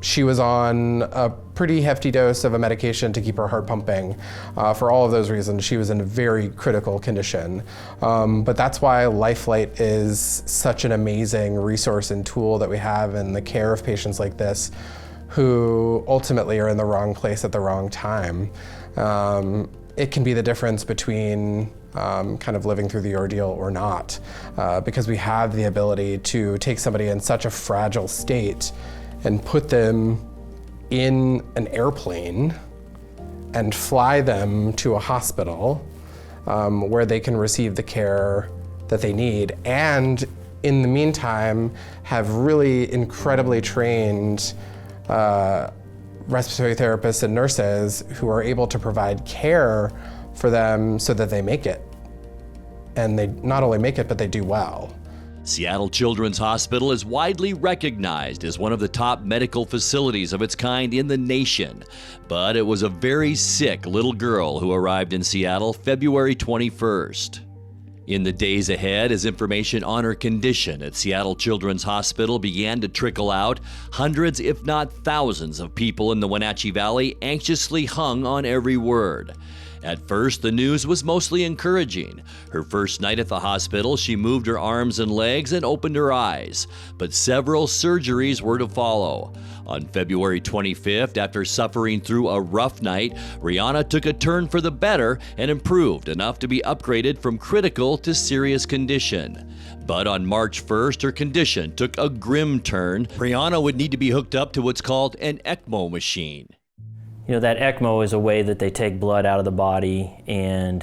[SPEAKER 13] She was on a pretty hefty dose of a medication to keep her heart pumping. For all of those reasons, she was in a very critical condition. But that's why Life Flight is such an amazing resource and tool that we have in the care of patients like this who ultimately are in the wrong place at the wrong time. It can be the difference between kind of living through the ordeal or not, because we have the ability to take somebody in such a fragile state and put them in an airplane and fly them to a hospital where they can receive the care that they need, and in the meantime have really incredibly trained respiratory therapists and nurses who are able to provide care for them so that they make it. And they not only make it, but they do well.
[SPEAKER 1] Seattle Children's Hospital is widely recognized as one of the top medical facilities of its kind in the nation. But it was a very sick little girl who arrived in Seattle February 21st. In the days ahead, as information on her condition at Seattle Children's Hospital began to trickle out, hundreds, if not thousands, of people in the Wenatchee Valley anxiously hung on every word. At first, the news was mostly encouraging. Her first night at the hospital, she moved her arms and legs and opened her eyes. But several surgeries were to follow. On February 25th, after suffering through a rough night, Rianna took a turn for the better and improved enough to be upgraded from critical to serious condition. But on March 1st, her condition took a grim turn. Rianna would need to be hooked up to what's called an ECMO machine.
[SPEAKER 10] You know, that ECMO is a way that they take blood out of the body and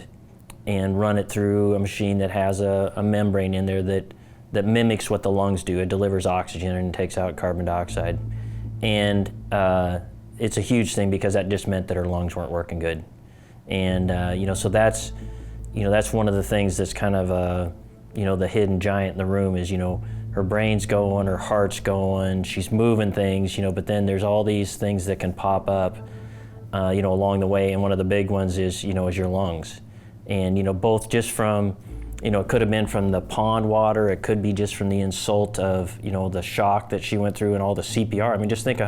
[SPEAKER 10] run it through a machine that has a membrane in there that mimics what the lungs do. It delivers oxygen and takes out carbon dioxide. And it's a huge thing because that just meant that her lungs weren't working good. And so that's one of the things that's kind of the hidden giant in the room is, her brain's going, her heart's going, she's moving things, but then there's all these things that can pop up along the way, and one of the big ones is your lungs. And both just from, it could have been from the pond water, it could be just from the insult of, the shock that she went through and all the CPR. I mean, just think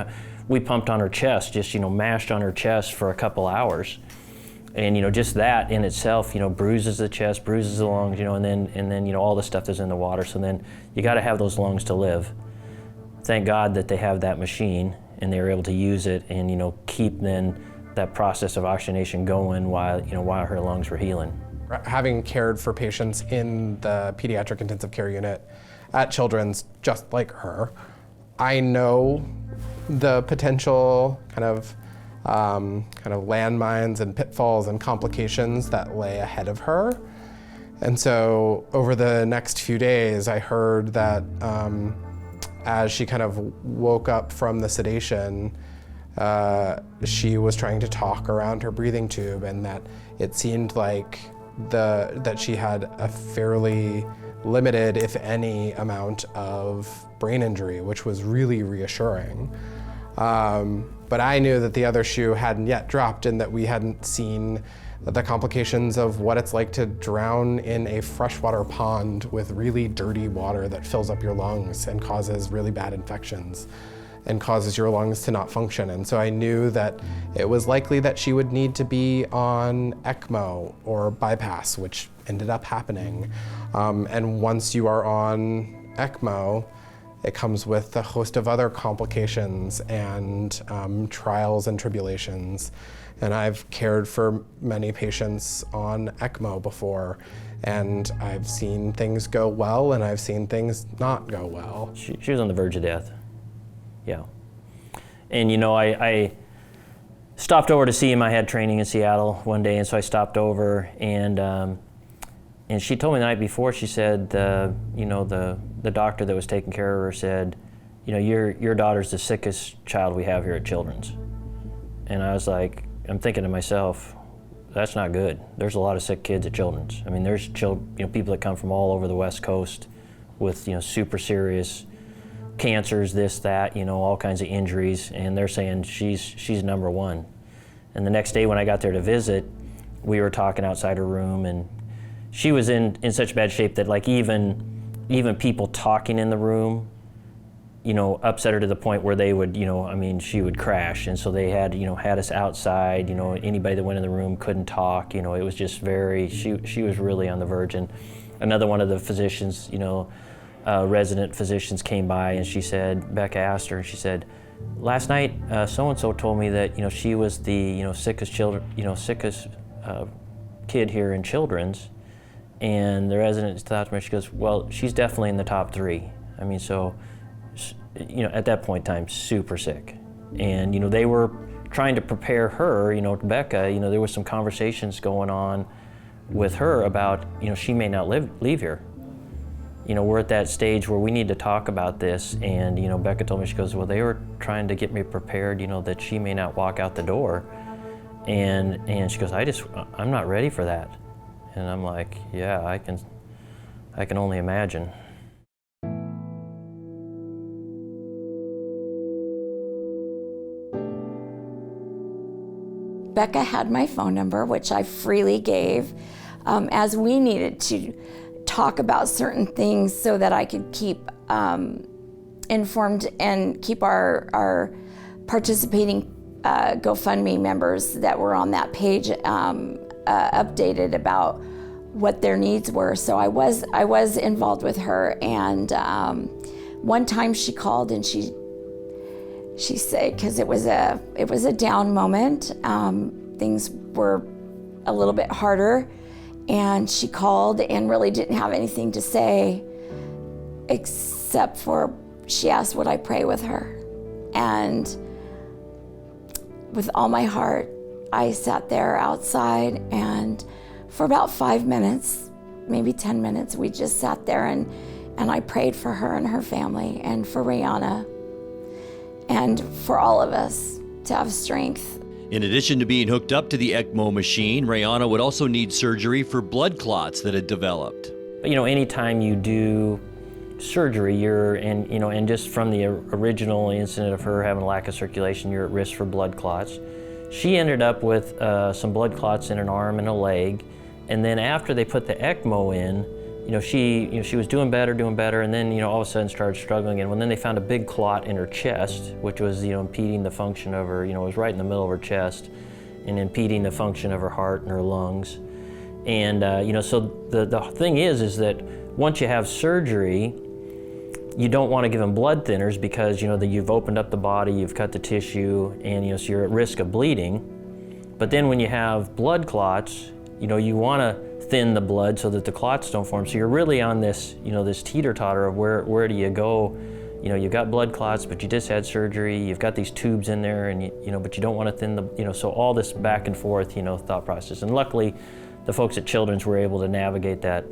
[SPEAKER 10] we pumped on her chest, just, mashed on her chest for a couple hours. And, just that in itself, bruises the chest, bruises the lungs, and then, all the stuff that's in the water. So then you got to have those lungs to live. Thank God that they have that machine and they were able to use it and, keep then that process of oxygenation going while her lungs were healing.
[SPEAKER 13] Having cared for patients in the pediatric intensive care unit at Children's, just like her, I know the potential kind of landmines and pitfalls and complications that lay ahead of her. And so over the next few days, I heard that as she kind of woke up from the sedation, she was trying to talk around her breathing tube, and that it seemed like that she had a fairly limited, if any, amount of brain injury, which was really reassuring. But I knew that the other shoe hadn't yet dropped and that we hadn't seen the complications of what it's like to drown in a freshwater pond with really dirty water that fills up your lungs and causes really bad infections. and causes your lungs to not function. And so I knew that it was likely that she would need to be on ECMO or bypass, which ended up happening. And once you are on ECMO, it comes with a host of other complications and trials and tribulations. And I've cared for many patients on ECMO before, and I've seen things go well and I've seen things not go well.
[SPEAKER 10] She was on the verge of death, yeah. And I stopped over to see him. I had training in Seattle one day, and so I stopped over, and she told me the night before, she said, the doctor that was taking care of her said, your daughter's the sickest child we have here at Children's. And I was like, I'm thinking to myself, that's not good. There's a lot of sick kids at Children's. I mean, there's people that come from all over the West Coast with super serious cancers, this, that, all kinds of injuries, and they're saying she's number one. And the next day when I got there to visit, we were talking outside her room, and she was in such bad shape that like even people talking in the room, upset her to the point where they would, she would crash. And so they had us outside, anybody that went in the room couldn't talk, it was just she was really on the verge. And another one of the physicians, resident physicians came by, and she said, Becca asked her, and she said, last night, so-and-so told me that, she was the, sickest kid here in Children's. And the resident thought to me, she goes, well, she's definitely in the top 3. I mean, so, at that point in time, super sick. And, they were trying to prepare her, Becca, there was some conversations going on with her about, she may not leave here. We're at that stage where we need to talk about this. And, Becca told me, she goes, well, they were trying to get me prepared, that she may not walk out the door. And she goes, I'm not ready for that. And I'm like, yeah, I can only imagine.
[SPEAKER 3] Becca had my phone number, which I freely gave, as we needed to talk about certain things so that I could keep informed and keep our participating GoFundMe members that were on that page updated about what their needs were. So I was involved with her, and one time she called and she said, because it was a down moment, things were a little bit harder, and she called and really didn't have anything to say except for she asked would I pray with her. And with all my heart, I sat there outside, and for about 5 minutes, maybe 10 minutes, we just sat there and I prayed for her and her family, and for Rianna, and for all of us to have strength.
[SPEAKER 1] In addition to being hooked up to the ECMO machine, Rae'Ana would also need surgery for blood clots that had developed.
[SPEAKER 10] Anytime you do surgery, and just from the original incident of her having a lack of circulation, you're at risk for blood clots. She ended up with some blood clots in an arm and a leg, and then after they put the ECMO in, she was doing better, and then all of a sudden started struggling again. Well, then they found a big clot in her chest, which was impeding the function of her. It was right in the middle of her chest, and impeding the function of her heart and her lungs. And so the thing is that once you have surgery, you don't want to give them blood thinners because that you've opened up the body, you've cut the tissue, and so you're at risk of bleeding. But then when you have blood clots, you want to thin the blood so that the clots don't form. So you're really on this this teeter-totter of where do you go? You've got blood clots, but you just had surgery. You've got these tubes in there, and but you don't want to thin the so all this back and forth thought process. And luckily, the folks at Children's were able to navigate that.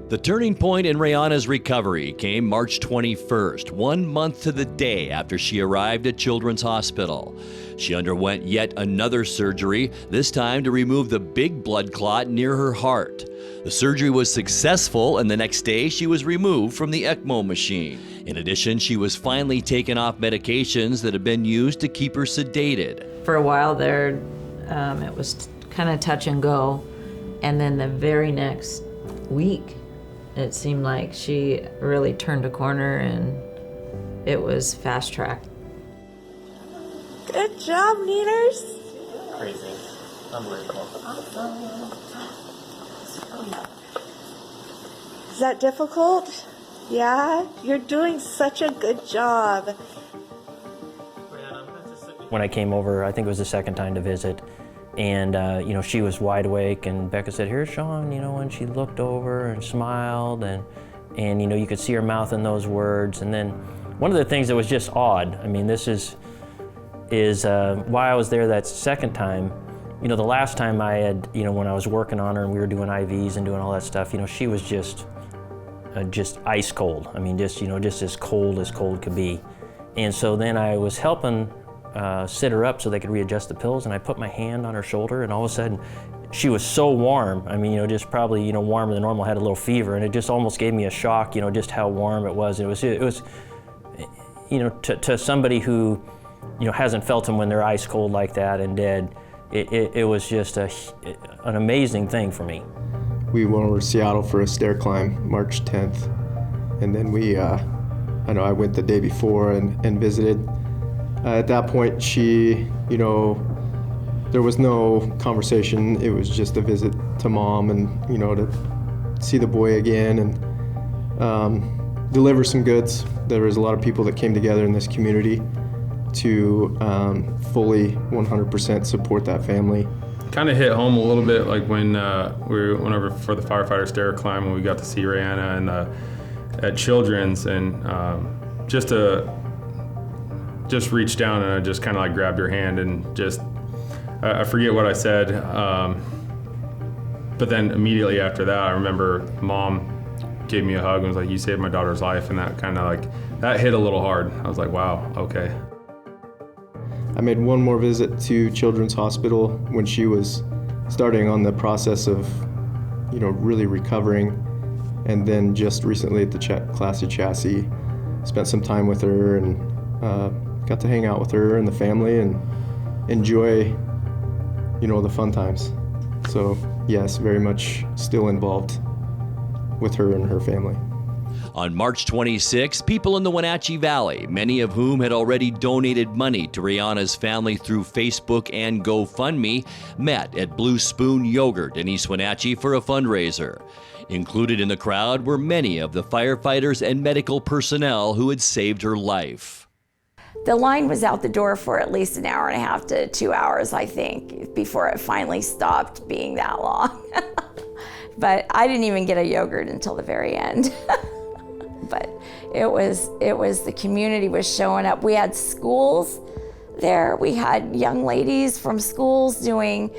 [SPEAKER 1] The turning point in Rae'Ana's recovery came March 21st, 1 month to the day after she arrived at Children's Hospital. She underwent yet another surgery, this time to remove the big blood clot near her heart. The surgery was successful, and the next day she was removed from the ECMO machine. In addition, she was finally taken off medications that had been used to keep her sedated.
[SPEAKER 21] For a while there, it was kind of touch and go, and then the very next week, it seemed like she really turned a corner, and it was fast track.
[SPEAKER 2] Good job, leaders.
[SPEAKER 22] Crazy. Unbelievable.
[SPEAKER 2] Is that difficult? Yeah? You're doing such a good job.
[SPEAKER 10] When I came over, I think it was the second time to visit, and you know, she was wide awake, and Becca said, "Here's Sean," you know, and she looked over and smiled, and you know, you could see her mouth in those words. And then one of the things that was just odd, I mean, this is why I was there that second time. You know, the last time I had, you know, when I was working on her and we were doing IVs and doing all that stuff, you know, she was just ice cold. I mean, just, you know, just as cold could be. And so then I was helping sit her up so they could readjust the pills, and I put my hand on her shoulder, and all of a sudden she was so warm. I mean, you know, just probably, you know, warmer than normal, had a little fever, and it just almost gave me a shock, you know, just how warm it was. It was, you know, to somebody who, you know, hasn't felt them when they're ice cold like that and dead, it was just an amazing thing for me.
[SPEAKER 18] We went over to Seattle for a stair climb, March 10th, and then I know I went the day before and visited. At that point, she, you know, there was no conversation. It was just a visit to Mom, and, you know, to see the boy again and deliver some goods. There was a lot of people that came together in this community to fully 100% support that family.
[SPEAKER 20] Kind of hit home a little bit, like when we went over for the firefighter stair climb, when we got to see Rianna and at Children's, and just reached down and I just kind of like grabbed her hand and just, I forget what I said, but then immediately after that, I remember Mom gave me a hug and was like, "You saved my daughter's life," and that kind of like, that hit a little hard. I was like, wow, okay.
[SPEAKER 18] I made one more visit to Children's Hospital when she was starting on the process of, you know, really recovering, and then just recently at the Classy Chassis, spent some time with her and got to hang out with her and the family and enjoy, you know, the fun times. So yes, very much still involved with her and her family.
[SPEAKER 1] On March 26, people in the Wenatchee Valley, many of whom had already donated money to Rianna's family through Facebook and GoFundMe, met at Blue Spoon Yogurt in East Wenatchee for a fundraiser. Included in the crowd were many of the firefighters and medical personnel who had saved her life.
[SPEAKER 3] The line was out the door for at least an hour and a half to 2 hours, I think, before it finally stopped being that long. But I didn't even get a yogurt until the very end. But it was the community was showing up. We had schools there. We had young ladies from schools doing,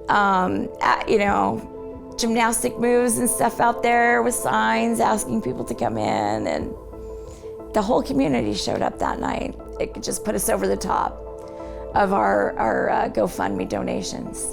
[SPEAKER 3] you know, gymnastic moves and stuff out there with signs asking people to come in, and the whole community showed up that night. It could just put us over the top of our GoFundMe donations.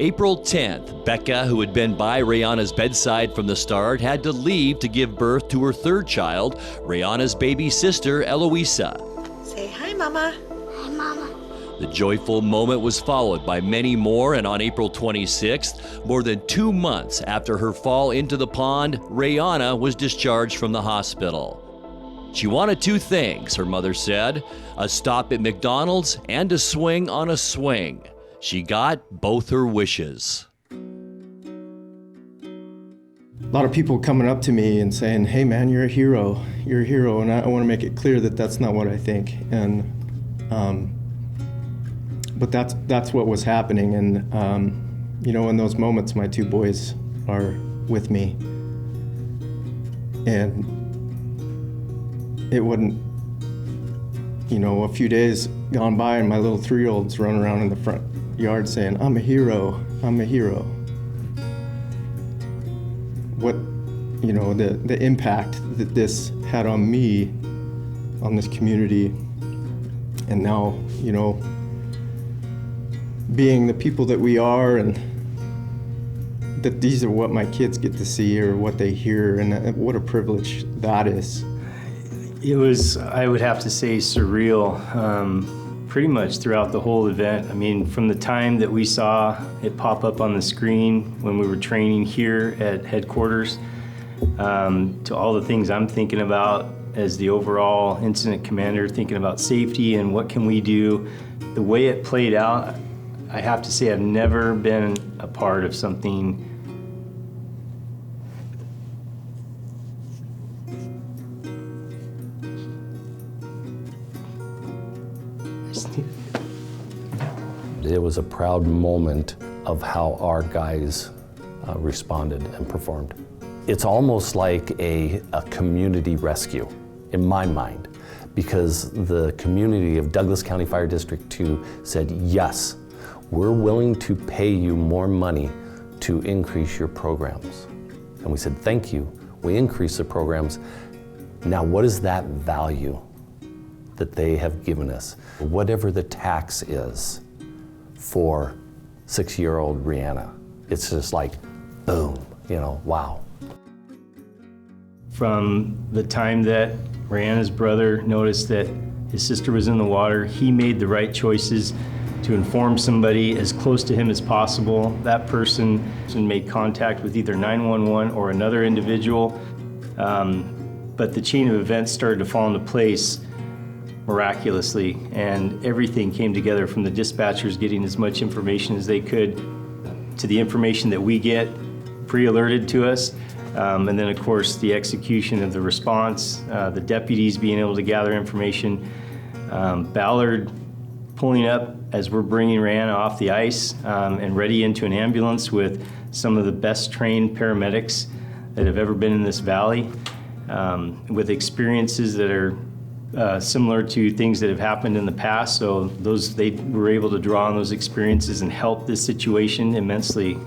[SPEAKER 1] April 10th, Becca, who had been by Rianna's bedside from the start, had to leave to give birth to her third child, Rianna's baby sister, Eloisa.
[SPEAKER 2] Say hi, Mama.
[SPEAKER 23] Hi, Mama.
[SPEAKER 1] The joyful moment was followed by many more, and on April 26th, more than 2 months after her fall into the pond, Rae'Ana was discharged from the hospital. She wanted 2 things, her mother said, a stop at McDonald's and a swing on a swing. She got both her wishes.
[SPEAKER 18] A lot of people coming up to me and saying, "Hey man, you're a hero. You're a hero." And I want to make it clear that that's not what I think. And but that's what was happening. And you know, in those moments, my 2 boys are with me. And it wouldn't, you know, a few days gone by and my little 3-year-old's running around in the front yard saying, "I'm a hero, I'm a hero." What, you know, the impact that this had on me, on this community, and now, you know, being the people that we are, and that these are what my kids get to see or what they hear, and what a privilege that is.
[SPEAKER 24] It was, I would have to say, surreal. Pretty much throughout the whole event. I mean, from the time that we saw it pop up on the screen when we were training here at headquarters, to all the things I'm thinking about as the overall incident commander, thinking about safety and what can we do. The way it played out, I have to say I've never been a part of something
[SPEAKER 19] It was a proud moment of how our guys responded and performed. It's almost like a community rescue in my mind, because the community of Douglas County Fire District 2 said, yes, we're willing to pay you more money to increase your programs. And we said, thank you. We increased the programs. Now, what is that value that they have given us? Whatever the tax is for 6-year-old Rianna, it's just like, boom, wow.
[SPEAKER 24] From the time that Rianna's brother noticed that his sister was in the water, he made the right choices to inform somebody as close to him as possible. That person made contact with either 911 or another individual, but the chain of events started to fall into place miraculously, and everything came together, from the dispatchers getting as much information as they could to the information that we get pre-alerted to us, and then of course the execution of the response, the deputies being able to gather information, Ballard pulling up as we're bringing Rae'Ana off the ice and ready into an ambulance with some of the best trained paramedics that have ever been in this valley, with experiences that are similar to things that have happened in the past. So they were able to draw on those experiences and help this situation immensely,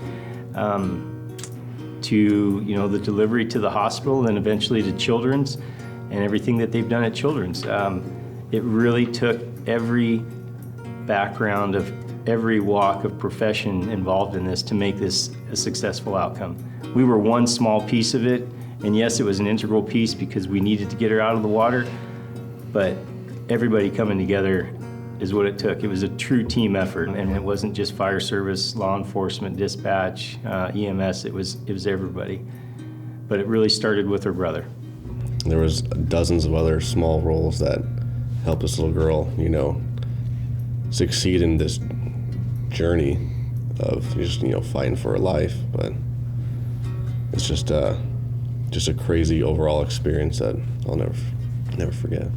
[SPEAKER 24] to the delivery to the hospital and eventually to Children's and everything that they've done at Children's. It really took every background of every walk of profession involved in this to make this a successful outcome. We were one small piece of it, and yes, it was an integral piece because we needed to get her out of the water, but everybody coming together is what it took. It was a true team effort, and it wasn't just fire service, law enforcement, dispatch, EMS, it was everybody. But it really started with her brother.
[SPEAKER 15] There was dozens of other small roles that helped this little girl, succeed in this journey of just, fighting for her life. But it's just a crazy overall experience that I'll never forget.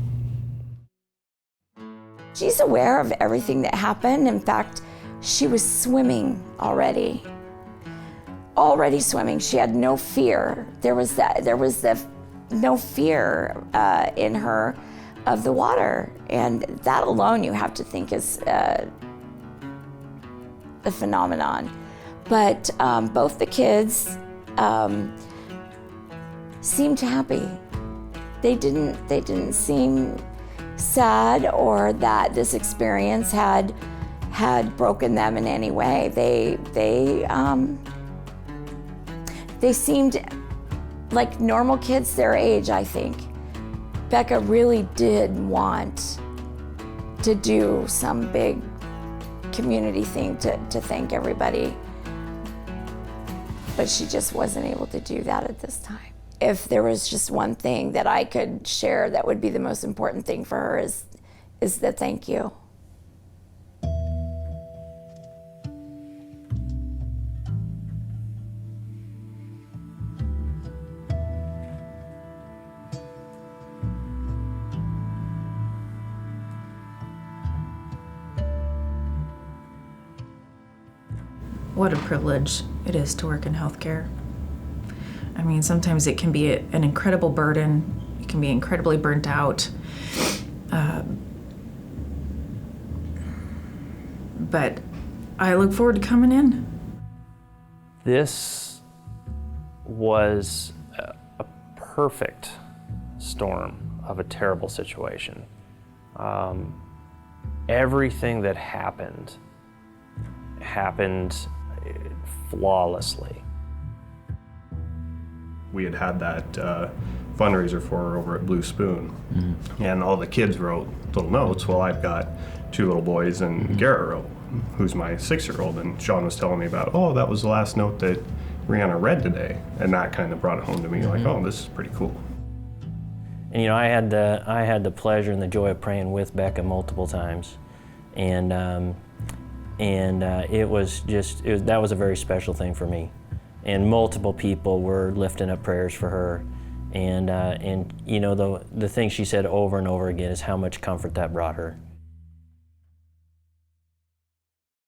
[SPEAKER 3] She's aware of everything that happened. In fact, she was swimming already swimming. She had no fear. There was no fear in her of the water. And that alone you have to think is a phenomenon. But both the kids seemed happy. They didn't seem sad or that this experience had broken them in any way. They seemed like normal kids their age, I think. Becca really did want to do some big community thing to thank everybody, but she just wasn't able to do that at this time. If there was just one thing that I could share that would be the most important thing for her is the thank you.
[SPEAKER 11] What a privilege it is to work in healthcare. I mean, sometimes it can be an incredible burden. You can be incredibly burnt out. But I look forward to coming in.
[SPEAKER 4] This was a perfect storm of a terrible situation. Everything that happened flawlessly.
[SPEAKER 9] We had that fundraiser for her over at Blue Spoon, and all the kids wrote little notes. Well, I've got 2 little boys, and Garrett wrote, who's my 6-year-old, and Sean was telling me about, that was the last note that Rianna read today, and that kind of brought it home to me, like, oh, this is pretty cool.
[SPEAKER 10] And you know, I had the pleasure and the joy of praying with Becca multiple times, and it was that was a very special thing for me. And multiple people were lifting up prayers for her, and you know, the thing she said over and over again is how much comfort that brought her.